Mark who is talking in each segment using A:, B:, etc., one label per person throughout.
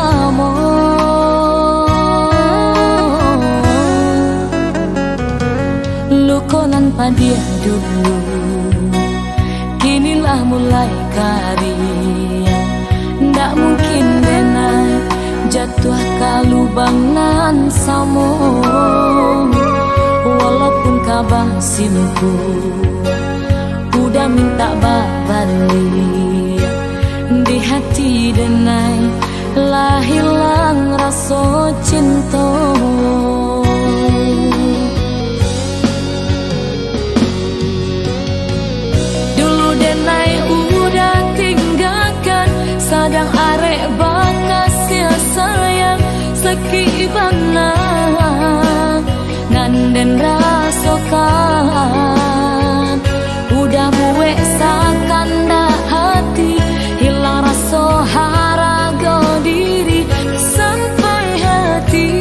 A: salamo. Lukonan padia dulu, kinilah mulai karya. Ndak mungkin denai jatuh ke lubang nan samo. Walaupun kabah simpu udah minta balik, di hati denai lah hilang rasa cinta. Dulu denai udah tinggalkan, sadang arek bakas ya sayang sekibana nganden rasokan. Udah buek sakanda hati, hilang rasa haraga diri sampai hati.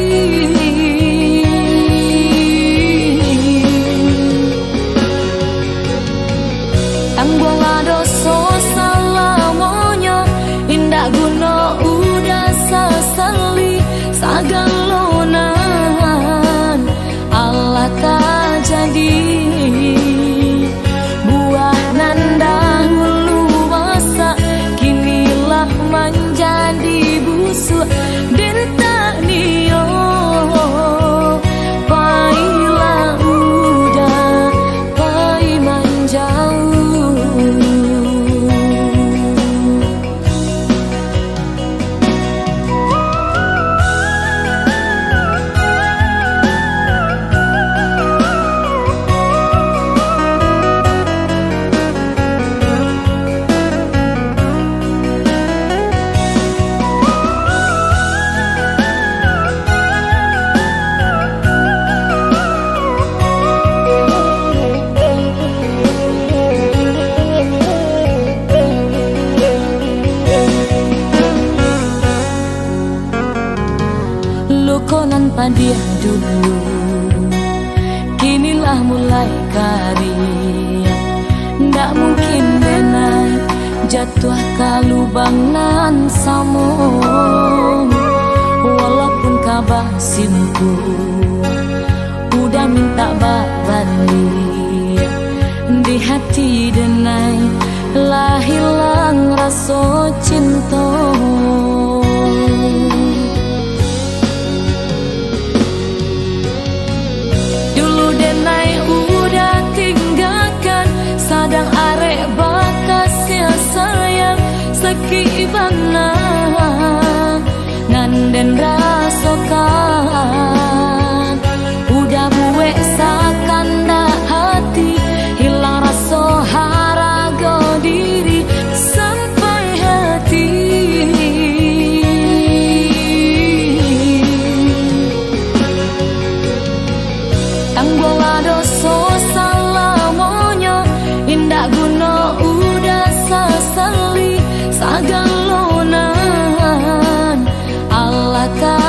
A: Tanggung dosa salamonyo, indah guna udah sesali sagalonan Allah tak jadi. Buah nanda hulu masa kinilah menjadi busuk dan tak nio. Pailah udah pai menjauh. Lukonan padia dulu, kinilah mulai karya. Ndak mungkin denai jatuh ke lubang nan samo. Walaupun kabah simpu udah minta balik, di hati denai lah hilang rasa cinta. Sadang arek bakas ya sayang sekibana nganden rasokan. Udah buek sakanda hati, hilang rasa haraga diri sampai hati. Tanggung dosa salamonyo, indah guna udah sesali sagalonan Allah tak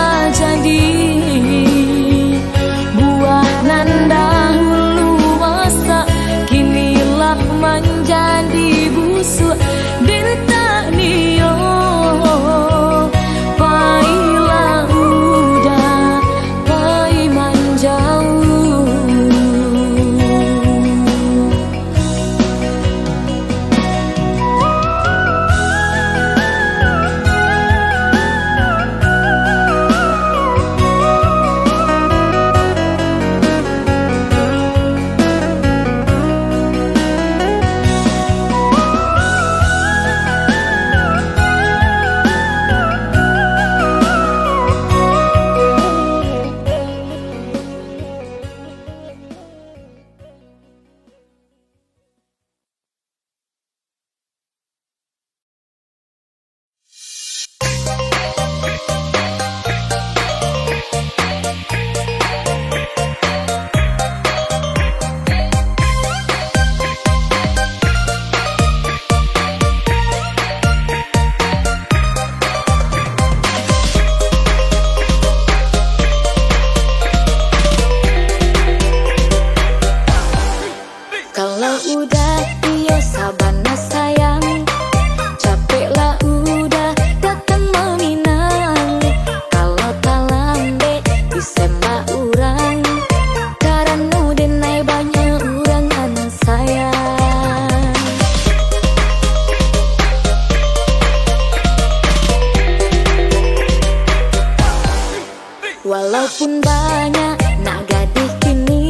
A: Walaupun banyak nak gadis kini,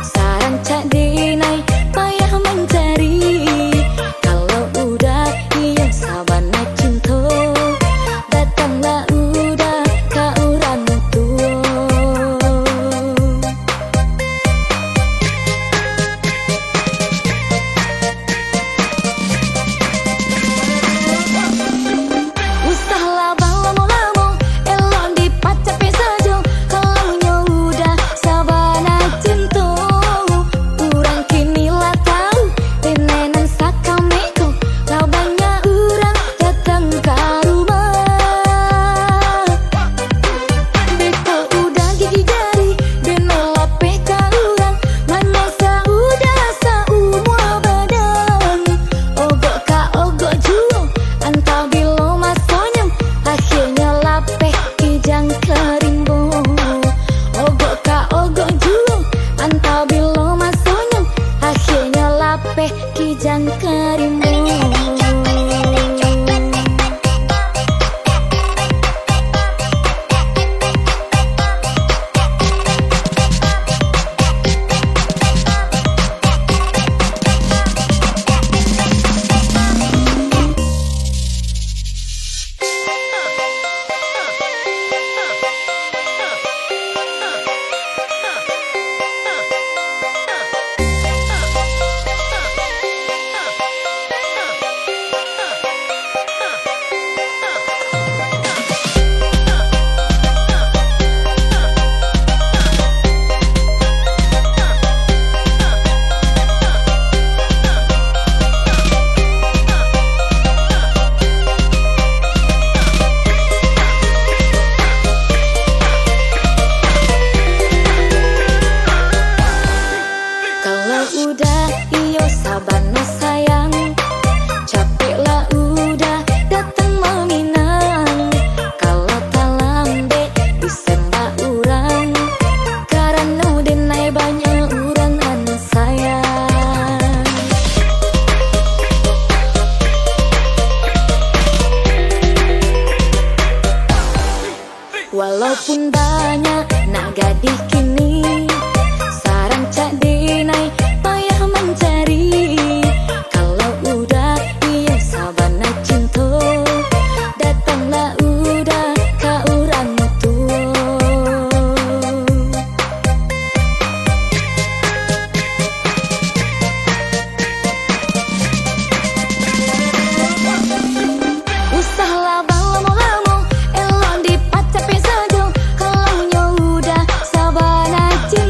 A: sarang cak dinai payah mencari. Kalau udah iya sabana cinta, datanglah udah ka urang tua. Usahlah bang lamo-lamo, elok dipacapi saja. Kalau udah sabana cinta, urang kini lah tahu tenenan sakameko. Kau banyak urang datang ke rumah. Beko udah gigi jari, denela peka urang. Mana saudah saumur badan. Ogok ka ogok juo, antau bilo masonyem. Akhirnya lapeh kijang kerimbo. Ogok ka ogok juo, antau bilo masonyem. Akhirnya lapeh kijang kerimbo. Kalau udah iyo sabana sayang, capek lah udah datang meminang. Kalau tak lambe disembah urang, karena denai banyak urang anak sayang. Walaupun banyak nak gadis kini, sarang cak dinai payah mencari. Kalau udah iya sabana cinta, datanglah udah ka urang tua. Usahlah bang lamo-lamo, elok dipacapi saja. Kalau udah sabana cinta,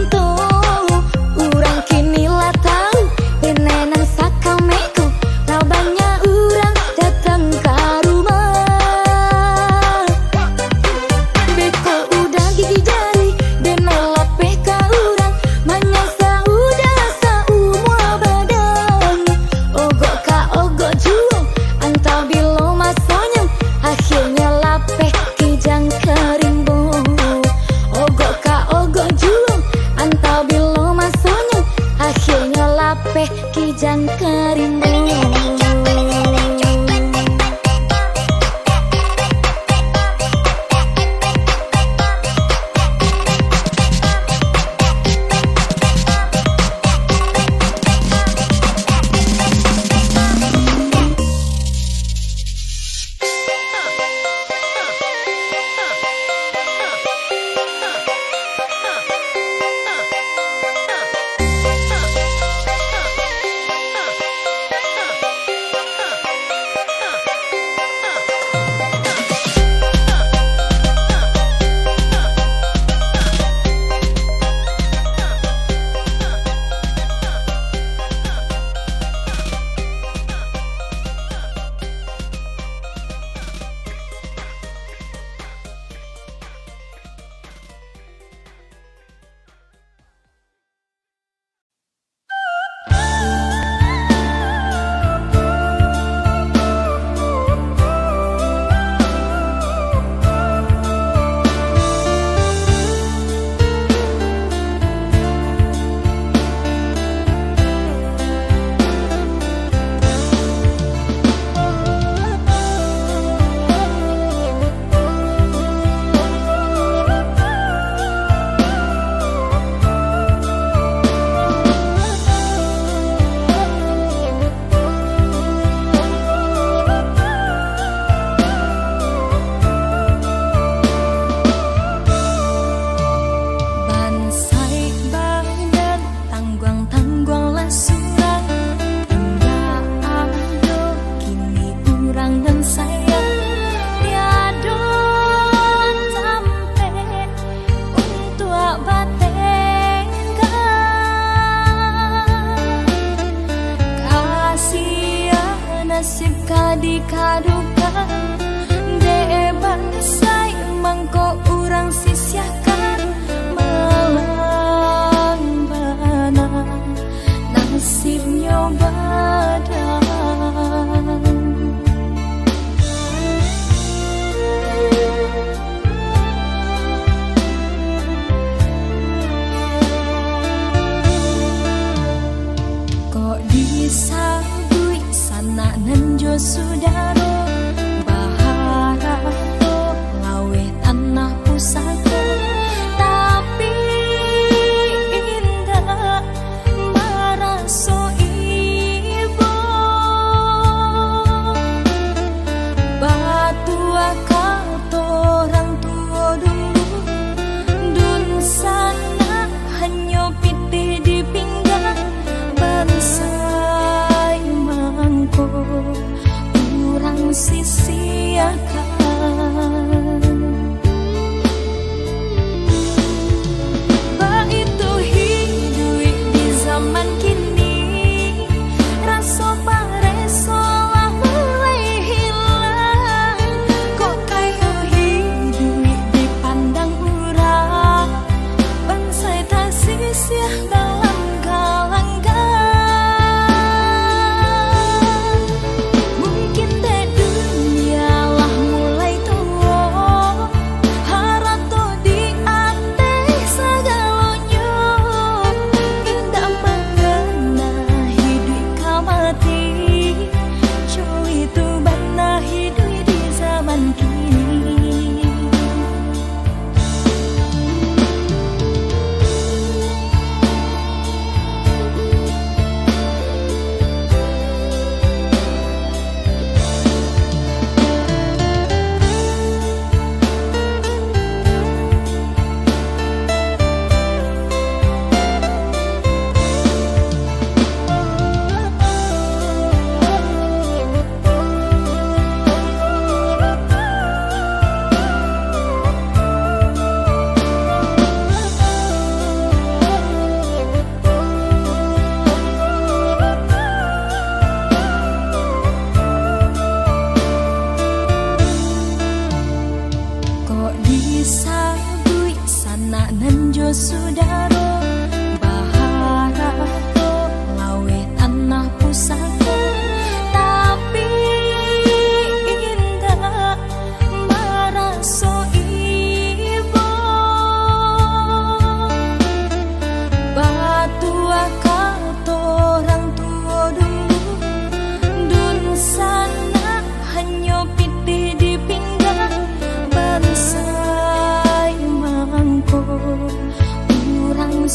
A: bisa bui sana nanjo sudaro bahara to lawe tanah pusaka tapi indah maraso ibo batu akatorang tuo dulu dun sana hanya piti di pinggang bansai mangko urang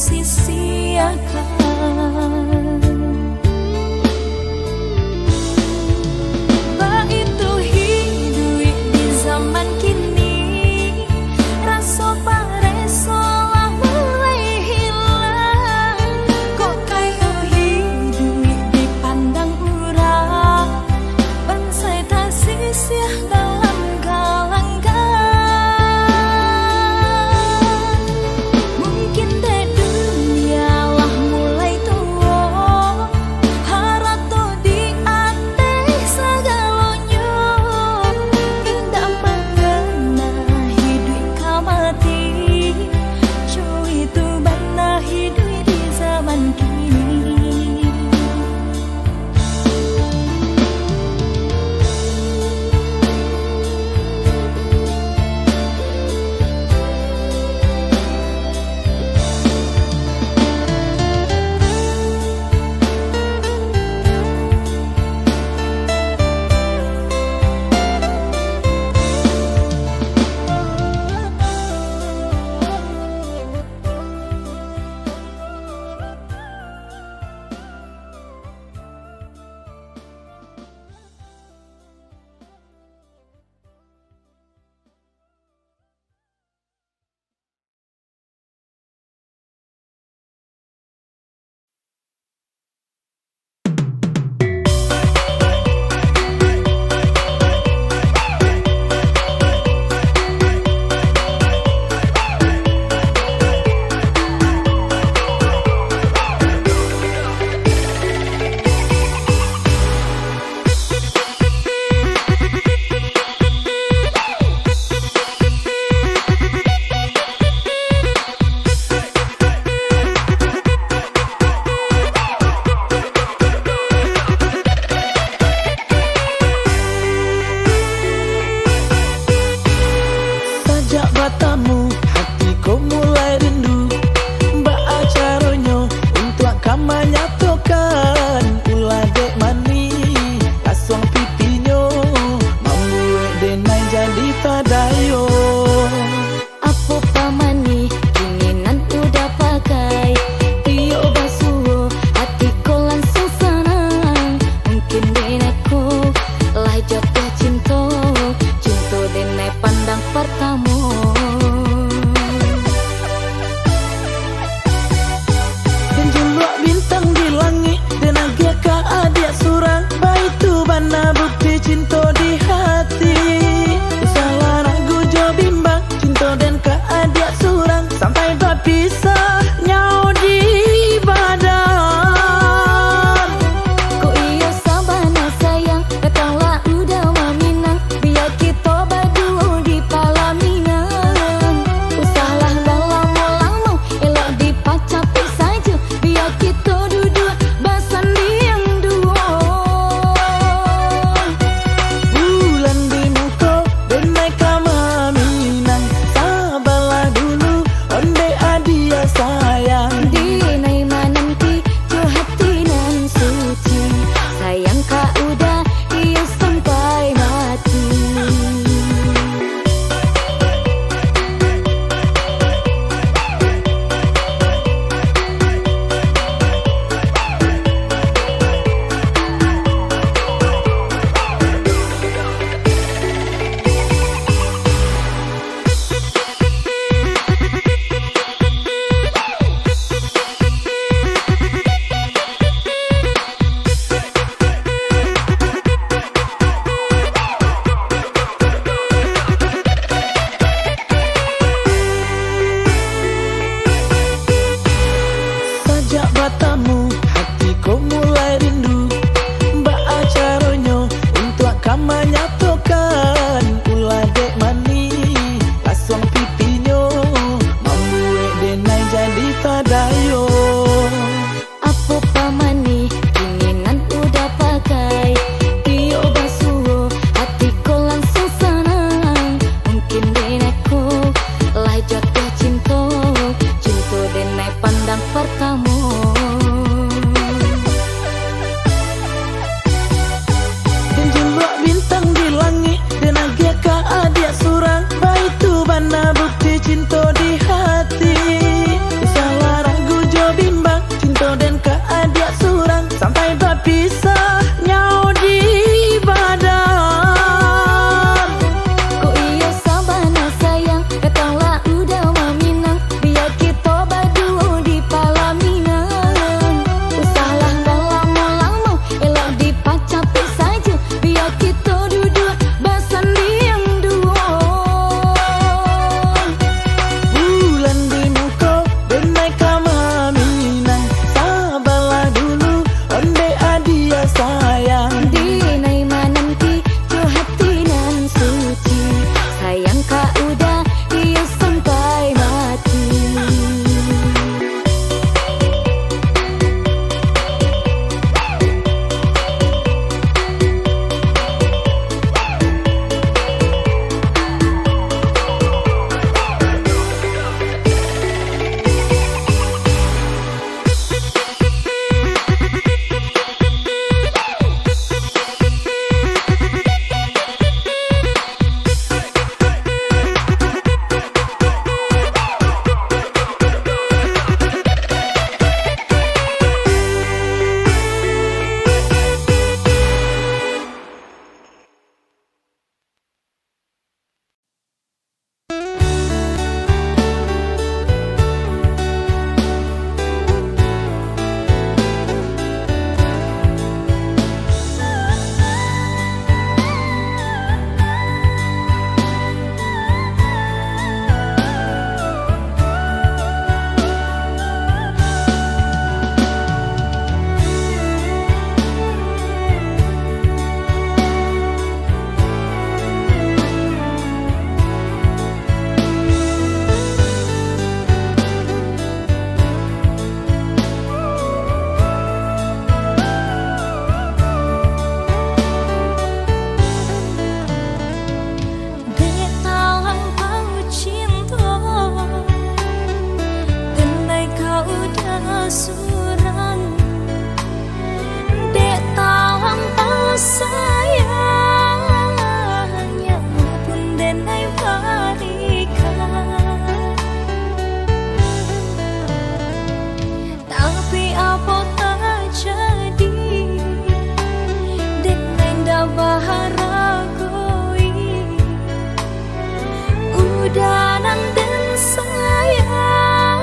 A: udanan dan sayang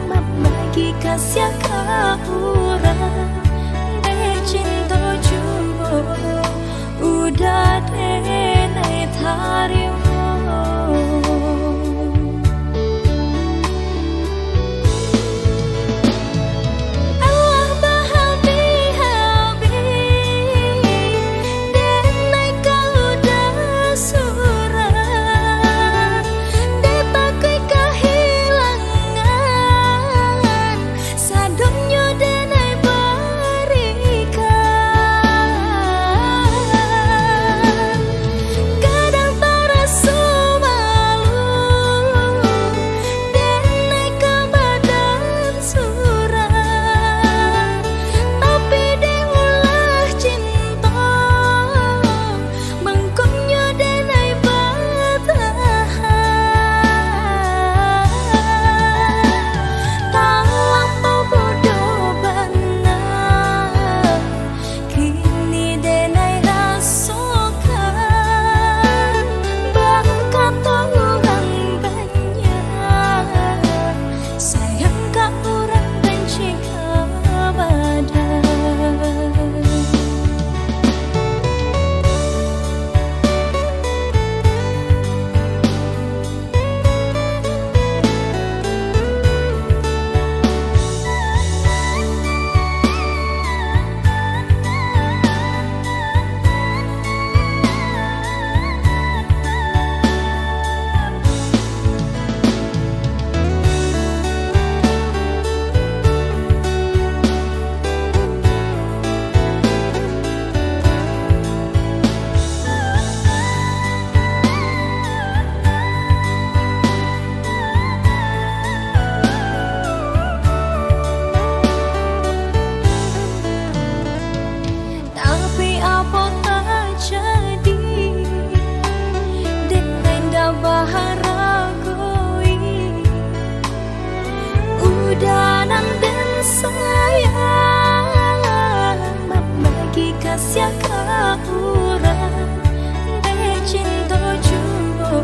A: membagi kasih kaurang de cinta jubo udah denai tarimo. Allah berhabi-habi denai kau dah surah de pakai kehilangan sadonyo denai berikan kadang terasa malu denai ke badan surah tapi deulah cinta mengkonyo denai bertahan talampau bodoh benar kini denai rasakan bakat orang banyak sayang kak orang benci kebadan. Tapi apa tak jadi dengan dah baharagoi udanan dan sayang membagi kasih kaurang de cinta jubo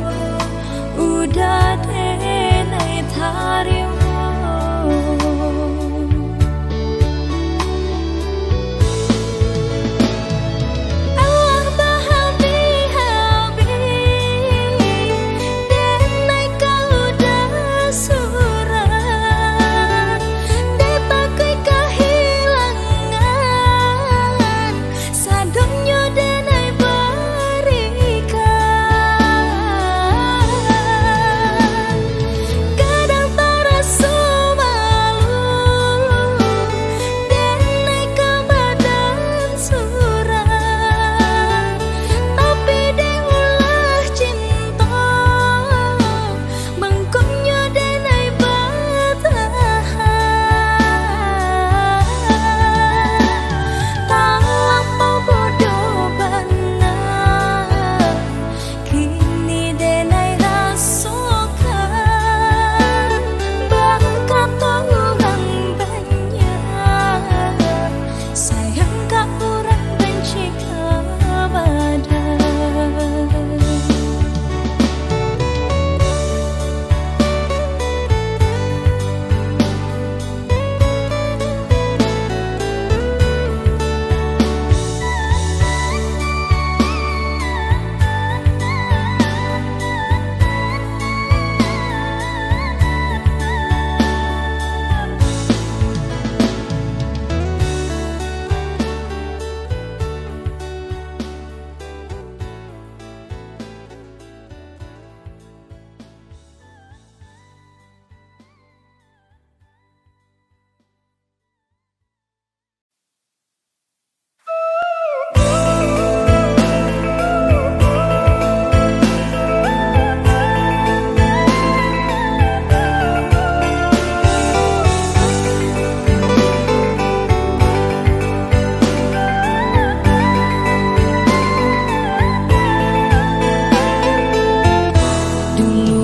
A: udah denai tarimo. Allah berhabi-habi denai kau dah surah de pakai kehilangan sadonyo denai berikan kadang terasa malu denai ke badan surah tapi deulah cinta mengkonyo denai bertahan talampau bodoh benar kini denai rasakan bakat orang banyak sayang kak orang benci kebadan.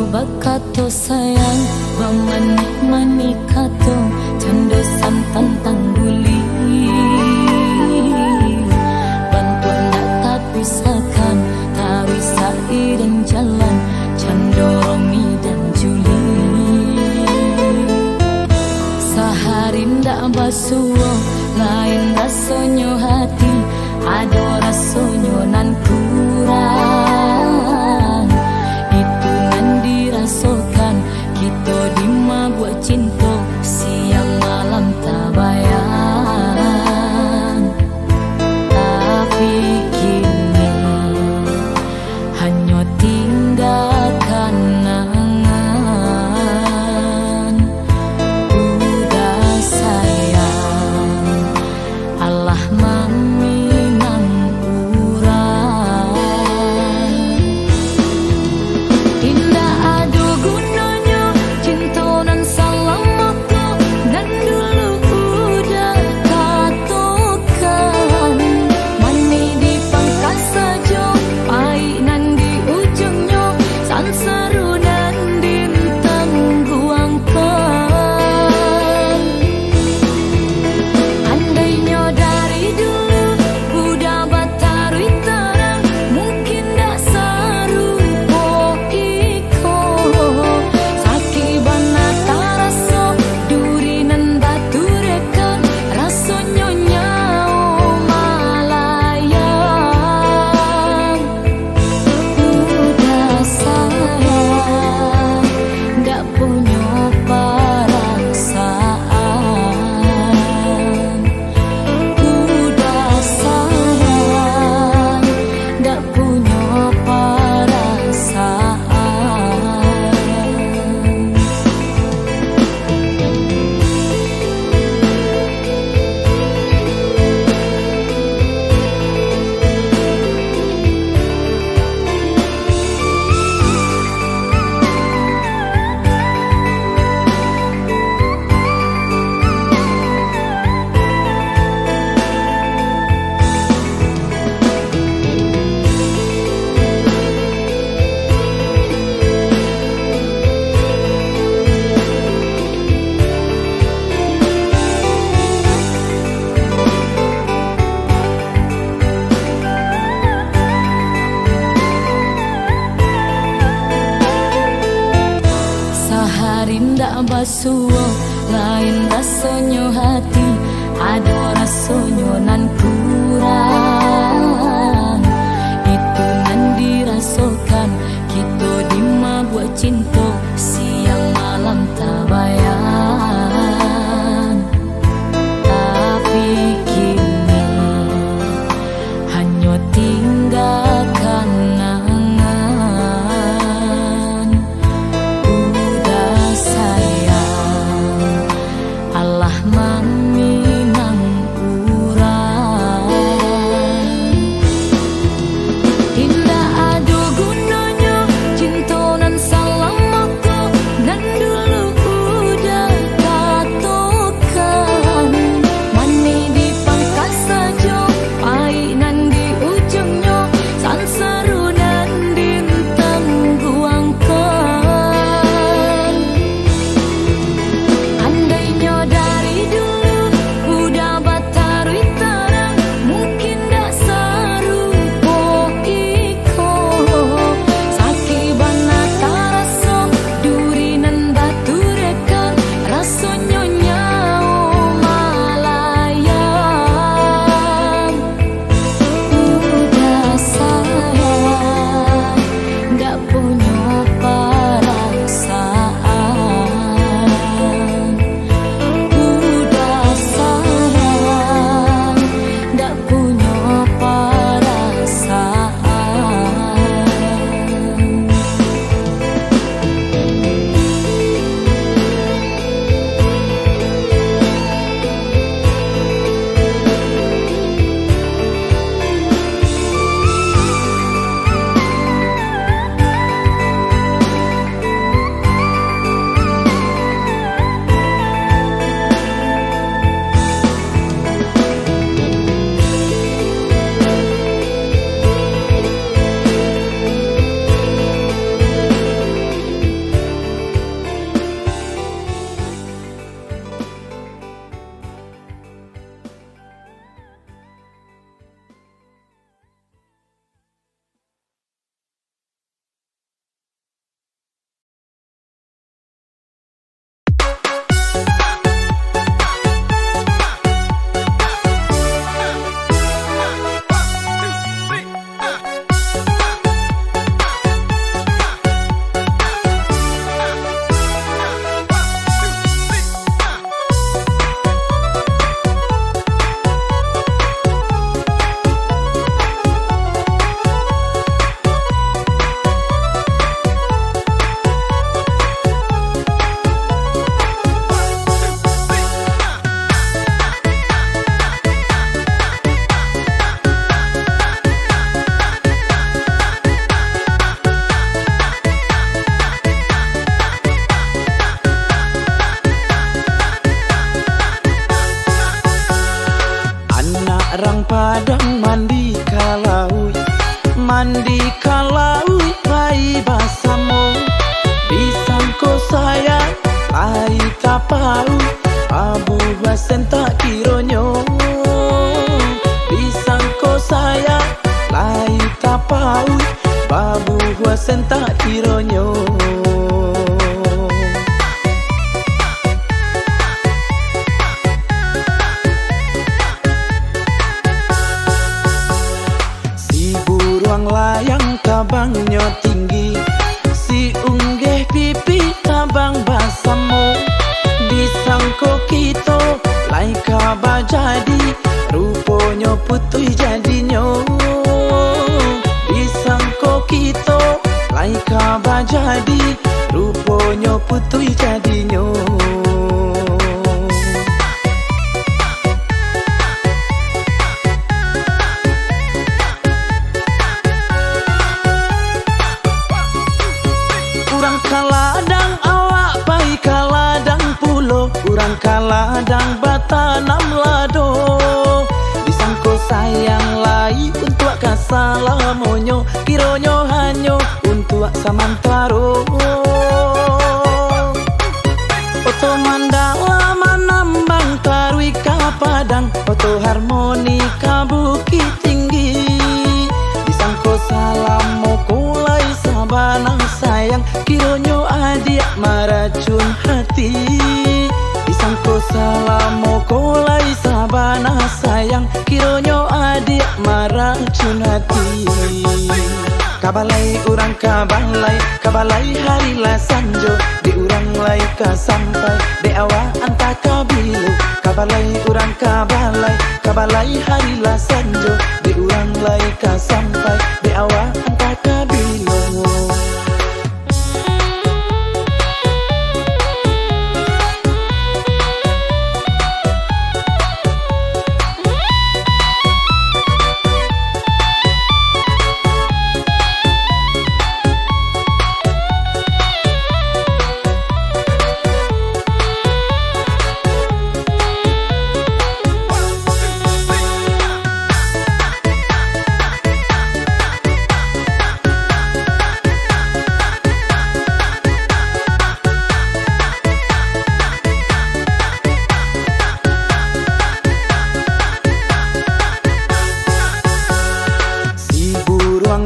A: Bakato sayang manik kato cando santan tangguli bantuan tak pisahkan tak bisa dan jalan cando basuo lain rasonyo hati, ado rasonyo nan kurang. Itu nan dirasakan kita di mabuk cinta, siang malam tak bayang. Tapi kini hanya tinggal kenangan. Udah sayang, Allah meminang urang. Indah adu gunanya cinta nan salamaku, dan dulu udah katakan. Mani di pangkas saja, pahit nan di ujungnya, san seru dan ditangguangkan. Andainya dari dulu udah batarui terang, mungkin dak sarupo iko. Sakit bana tarasa, duri nan baturekan, rasanya nyao malayang. Udah sayang, dak punya perasaan. Udah sayang, dak punya perasaan. Sehari ndak basuo lain rasonyo hati, ado rasonyo nan kurang. Itu nan dirasakan kita di mabuk cinta, siang malam tak bayang. Tapi kini hanya tinggal kenangan. Udah sayang, Allah meminang urang.
B: Padang mandi kalau bai basamo disangko saya lai tapau abu basen tak kironyo disangko saya lai tapau babu basen tak kironyo. Layang kabangnya tinggi, si unggeh pipi kabang basamo disangko kito lai kaba jadi ruponya putui jadinyo disangko kito lai kaba jadi ruponya putui jadinyo. Kaladang awak pai kaladang pulo urang kaladang batanam lado disangko sayang lai untuk kasalamonyo kironyo hanyo untuk samantaro oto mandala manambang tarwi kapadang oto harmonika bukit tinggi disangko salamo kulai sabanang sayang kironyo adik maracun hati disangko salamo kolai sabana sayang kironyo adik maracun hati. Kabalai urang kabalai hari la sanjo di urang lai ka sampai de awa anta kabilu kabalai urang kabalai hari la sanjo di urang lai ka sampai de awa anta kabilu.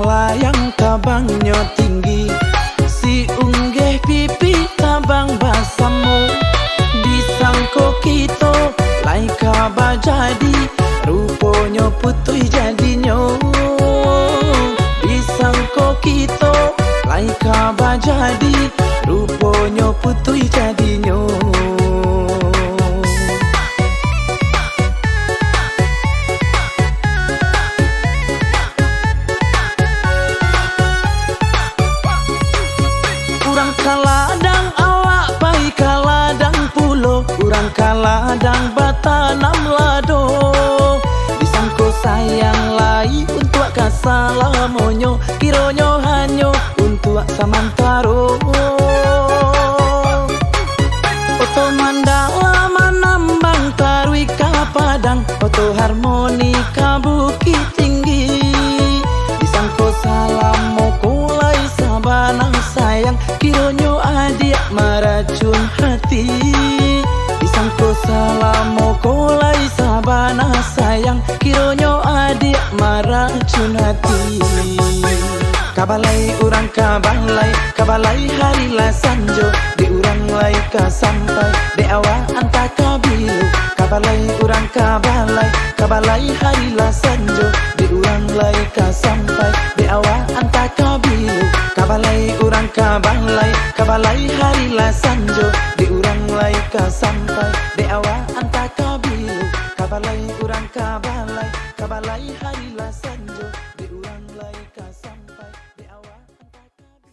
B: Layang kabangnya tinggi, si unggeh pipi kabang basamo disangko kito lai kaba jadi ruponya putui jadinyo disangko kito lai kaba jadi ruponya putui jadinyo. Kaladang awak pai kaladang pulo urang kaladang batanam lado disangko sayang lai untuk kasalamonyo kironyo hanyo untuk samantaro oto mandala manambang tarwi kapadang oto harmonika bukit tinggi disangko salamo kulai sabanang sayang kironyo adik maracun hati disangko salamo kolai sabana sayang kironyo adik maracun hati. Kabalai urang kabalai hari la sanjo di urang lai ka sampai de awa anta kabilu kabalai urang kabalai hari la sanjo di urang lai ka sampai de awa anta kabilu kabalai urang kabalai hari la sanjo di urang lai ka sampai de awa anta kabilu kabalai urang kabalai hari la sanjo di urang lai ka sampai de awa anta kabilu.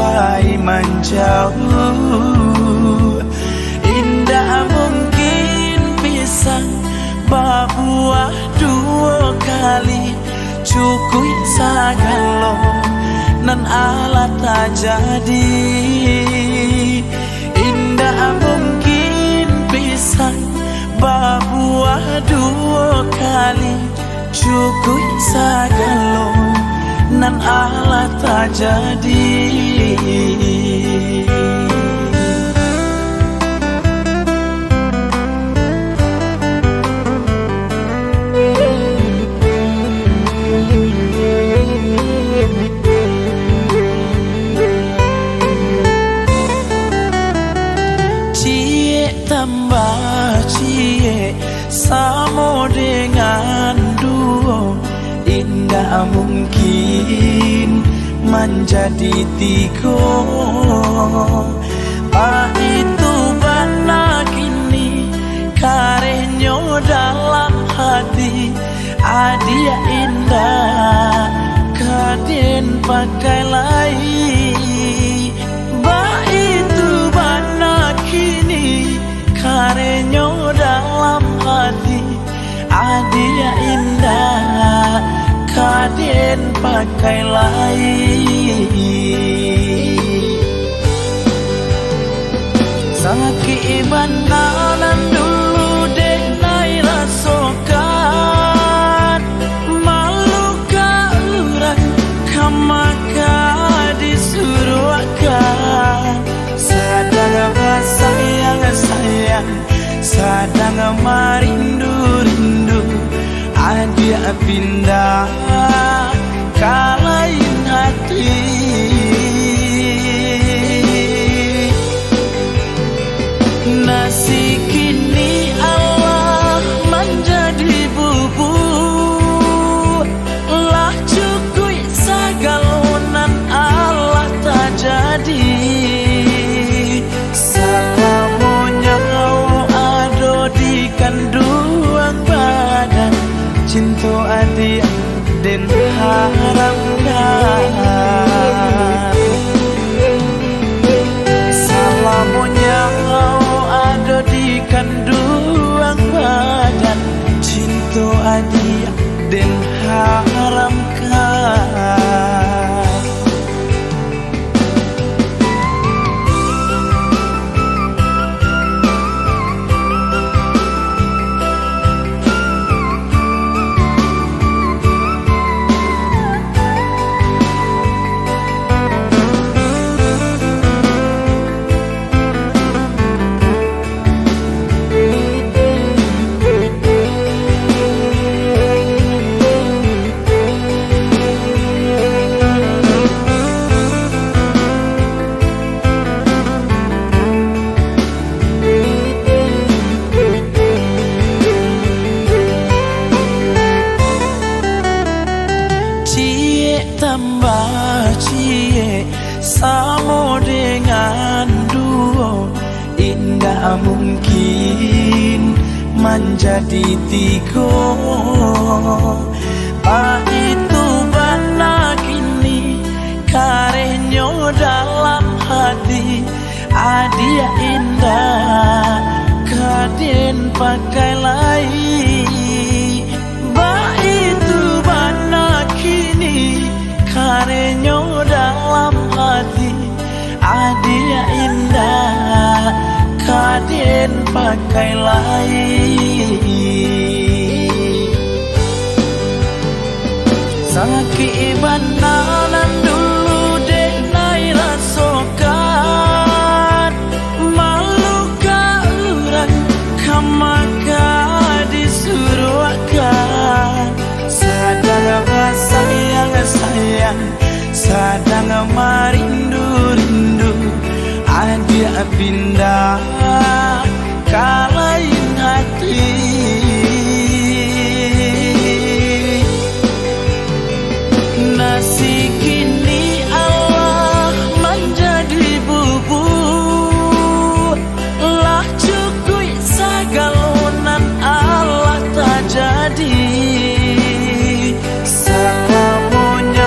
B: pai menjauh. Indah mungkin pisang berbuah dua kali, cukui sagalo nan ala tak jadi. Indah mungkin pisang berbuah dua kali, cukui sagalo nan ala tak jadi. Tambah cie sama dengan duo, indah mungkin menjadi tiga. Pak itu bana kini karenyo dalam hati, adia indah kaden pakai lai. Pak itu bana kini karenyo dalam hati, adia indah kaden pakai lai. Sakit bananan dulu dek nai rasokan, malu ka urang kamaka disuruh akan. Sadang sayang sayang, sadang marindu-rindu, adia pindah kalain hati. Nasi kini Allah menjadi bubur, lah cukui sagalonan Allah tak jadi. Salamonya ado di kanduang badan, cinta adik den haramkan. Salamonya ado di kanduang badan, cinta adik den haramkan. Tambah cie sama dengan duo, indah mungkin menjadi tiga. Pak itu bana kini karenyo dalam hati, adia indah kaden pakai lai. Pak itu bana kini karenyo dalam hati, adia indah kaden pakai lai. Sakit bananan dulu dek nai rasokan, malu ka urang kamaka disuruh akan. Sadang sayang sayang, sadang marindu-rindu, adia pindah kalain hati. Nasi kini Allah menjadi bubur, lah cukui sagalonan Allah tak jadi. Salamonya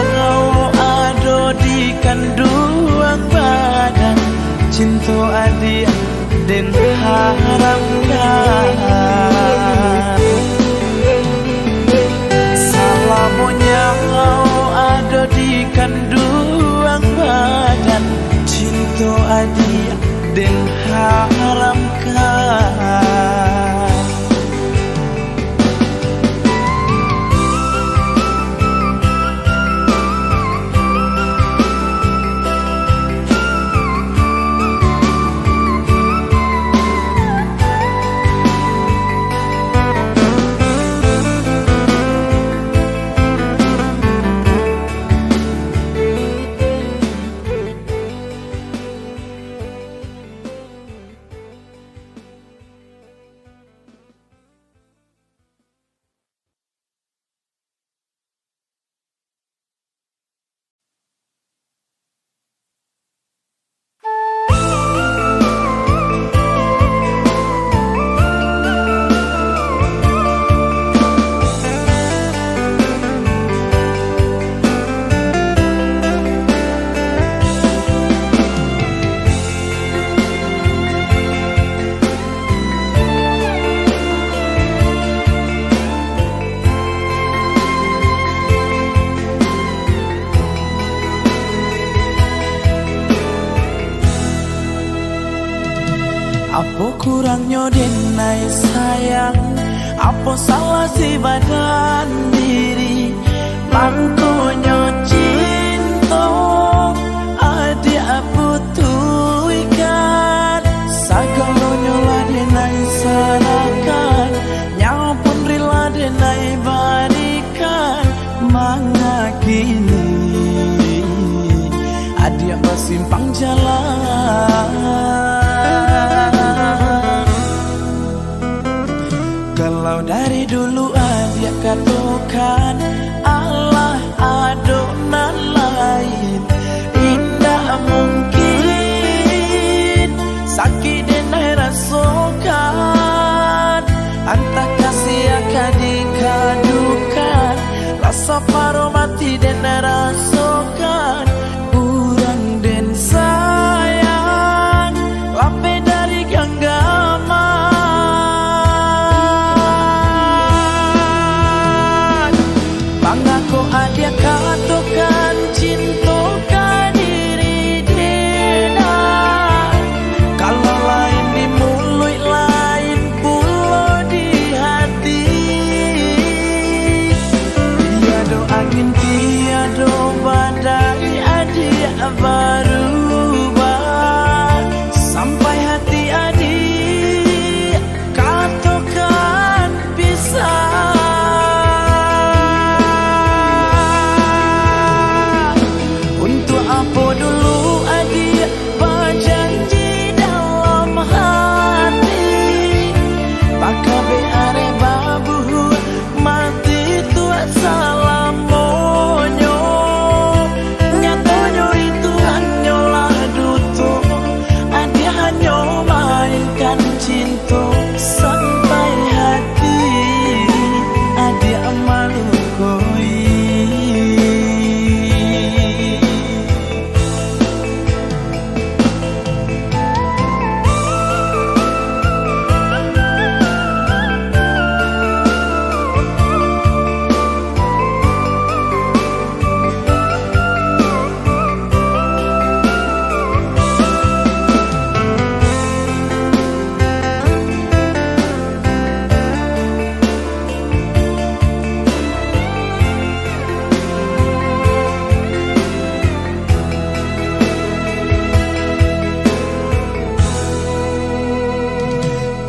B: ado di kanduang duang badan, cinta adik den haramkan. Salamonya ada di kanduang badan, cinta adik den haramkan. Apa kurangnya denai sayang, apa salah si badan diri, mangkonyo cinta adik butuh ikan, sagalonyo lah denai sarakan, nyapun rela denai barikan, mangakini adik bersimpang jalan. Kalau dari dulu adik katakan Allah adonan lain, indah mungkin sakit dan rasakan, antah kasih akan dikadukan, rasa paro mati dan rasakan, kurang dan sayang lampe dari genggaman. Aku adik katakan cinta diri dena, kalau lain di mulut lain pula di hati. Tiada angin tiada badai adik berubah, sampai hati adik katakan pisah.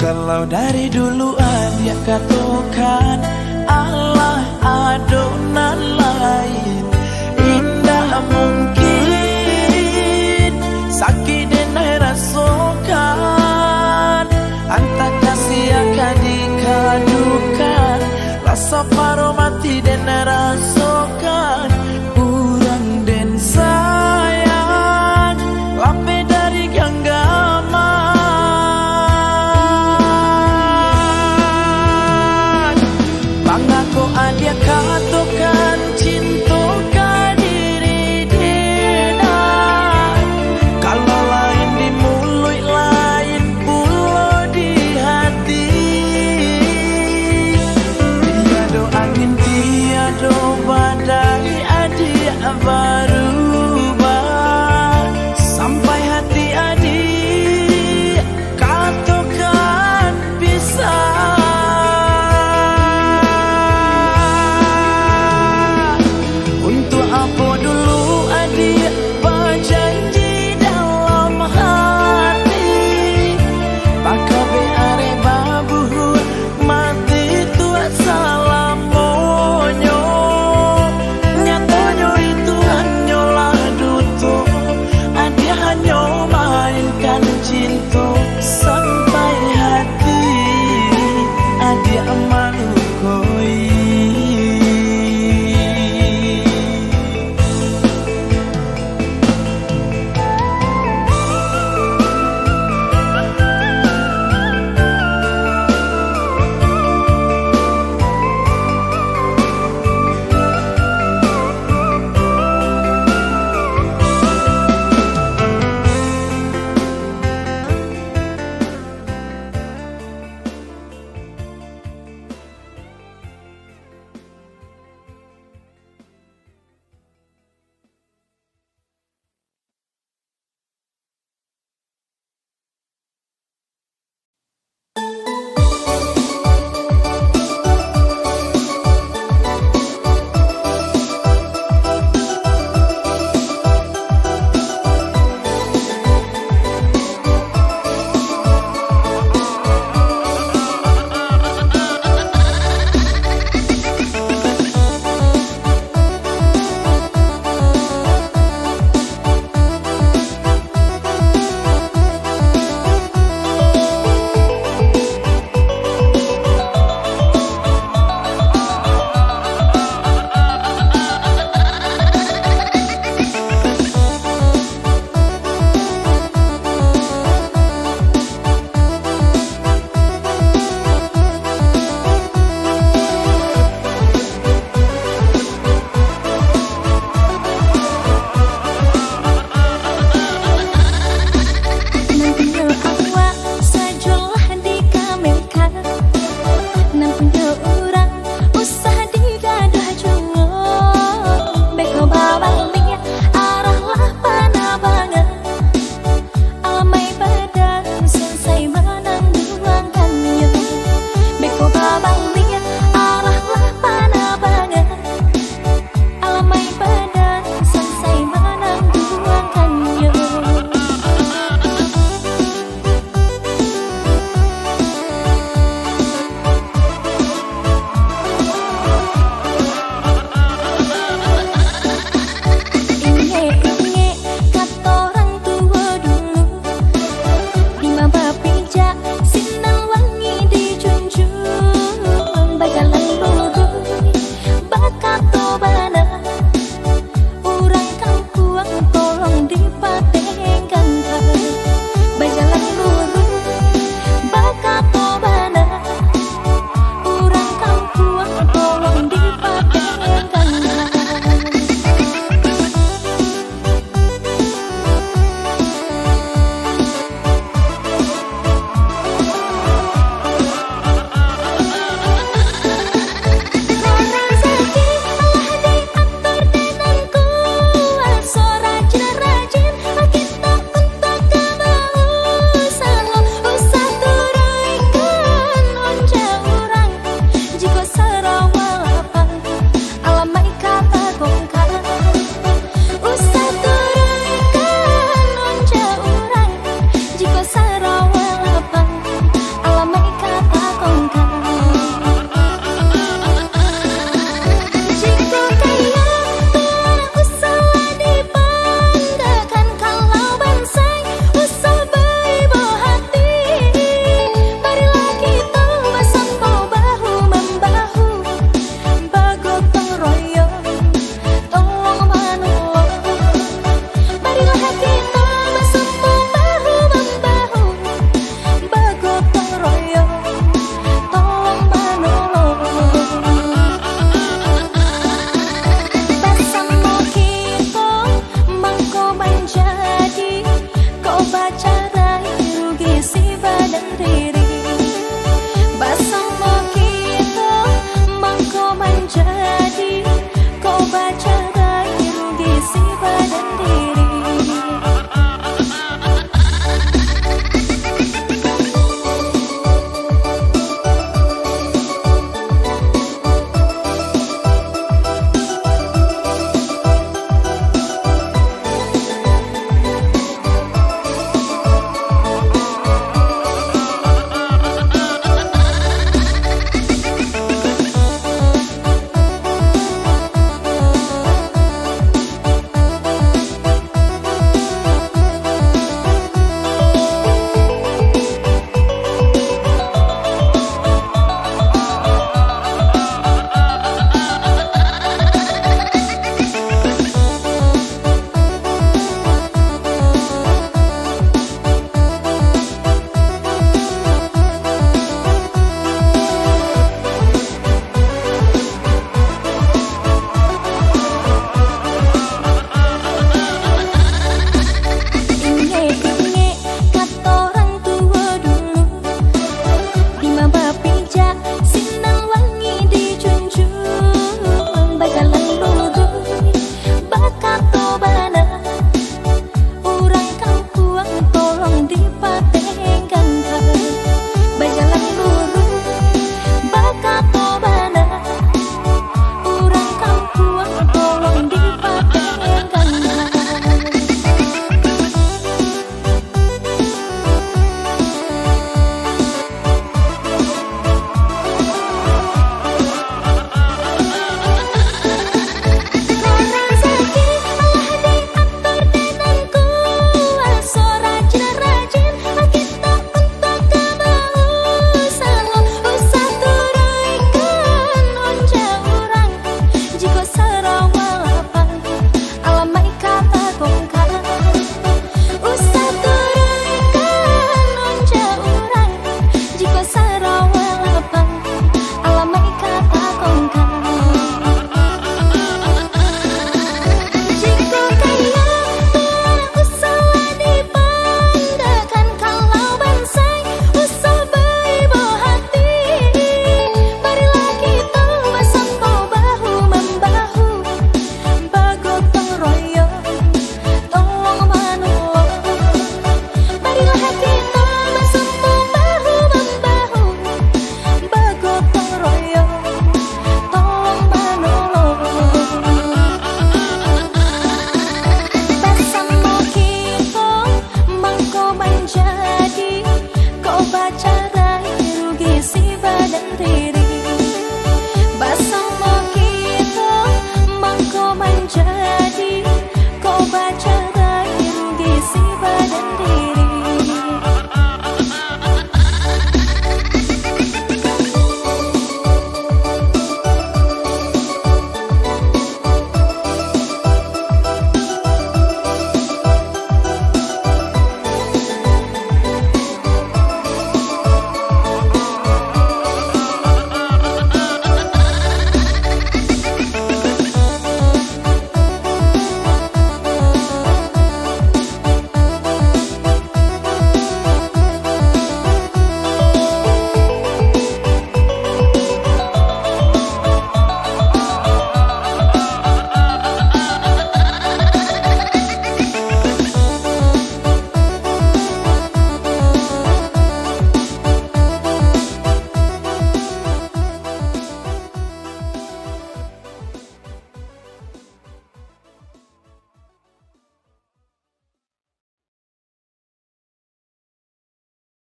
B: Kalau dari dulu adik katakan